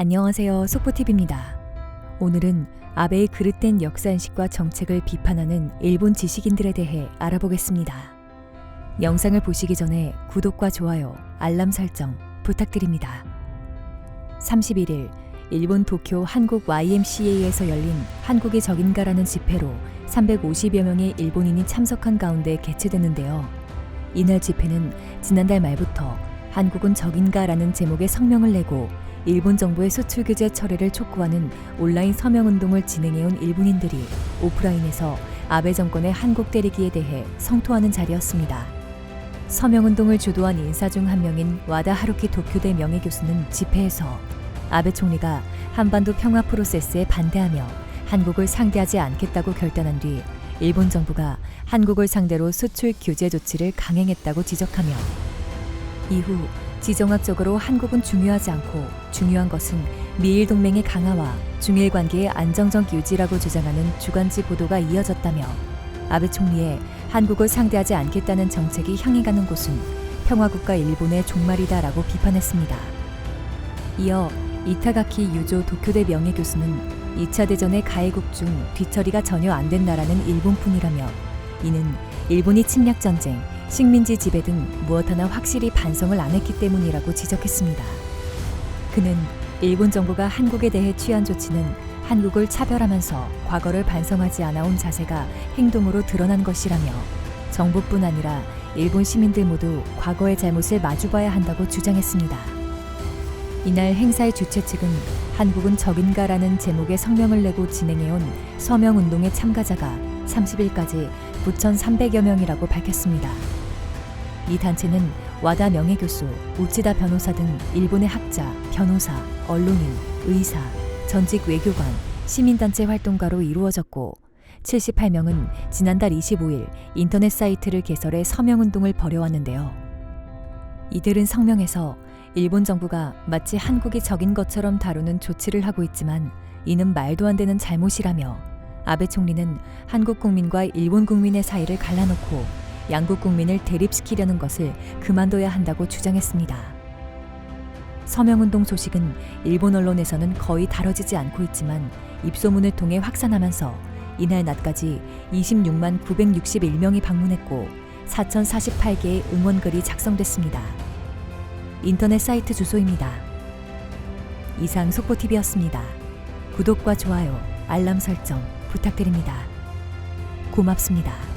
안녕하세요. 속보TV입니다. 오늘은 아베의 그릇된 역사인식과 정책을 비판하는 일본 지식인들에 대해 알아보겠습니다. 영상을 보시기 전에 구독과 좋아요, 알람 설정 부탁드립니다. 31일 일본 도쿄 한국 YMCA에서 열린 한국이 적인가라는 집회로 350여 명의 일본인이 참석한 가운데 개최됐는데요. 이날 집회는 지난달 말부터 한국은 적인가라는 제목의 성명을 내고 일본 정부의 수출 규제 철회를 촉구하는 온라인 서명운동을 진행해온 일본인들이 오프라인에서 아베 정권의 한국 때리기에 대해 성토하는 자리였습니다. 서명운동을 주도한 인사 중 한 명인 와다 하루키 도쿄대 명예교수는 집회에서 아베 총리가 한반도 평화 프로세스에 반대하며 한국을 상대하지 않겠다고 결단한 뒤 일본 정부가 한국을 상대로 수출 규제 조치를 강행했다고 지적하며 이후 지정학적으로 한국은 중요하지 않고 중요한 것은 미일 동맹의 강화와 중일 관계의 안정적 유지라고 주장하는 주간지 보도가 이어졌다며 아베 총리의 한국을 상대하지 않겠다는 정책이 향해 가는 곳은 평화국가 일본의 종말이다라고 비판했습니다. 이어 이타가키 유조 도쿄대 명예교수는 2차 대전의 가해국 중 뒤처리가 전혀 안 된 나라는 일본뿐이라며 이는 일본이 침략전쟁, 식민지 지배 등 무엇 하나 확실히 반성을 안 했기 때문이라고 지적했습니다. 그는 일본 정부가 한국에 대해 취한 조치는 한국을 차별하면서 과거를 반성하지 않아온 자세가 행동으로 드러난 것이라며 정부뿐 아니라 일본 시민들 모두 과거의 잘못을 마주봐야 한다고 주장했습니다. 이날 행사의 주최 측은 한국은 적인가라는 제목의 성명을 내고 진행해온 서명운동의 참가자가 30일까지 9,300여 명이라고 밝혔습니다. 이 단체는 와다 명예교수, 우치다 변호사 등 일본의 학자, 변호사, 언론인, 의사, 전직 외교관, 시민단체 활동가로 이루어졌고 78명은 지난달 25일 인터넷 사이트를 개설해 서명운동을 벌여왔는데요. 이들은 성명에서 일본 정부가 마치 한국이 적인 것처럼 다루는 조치를 하고 있지만 이는 말도 안 되는 잘못이라며 아베 총리는 한국 국민과 일본 국민의 사이를 갈라놓고 양국 국민을 대립시키려는 것을 그만둬야 한다고 주장했습니다. 서명운동 소식은 일본 언론에서는 거의 다뤄지지 않고 있지만 입소문을 통해 확산하면서 이날 낮까지 26만 961명이 방문했고 4,048개의 응원글이 작성됐습니다. 인터넷 사이트 주소입니다. 이상 속보TV였습니다. 구독과 좋아요, 알람 설정 부탁드립니다. 고맙습니다.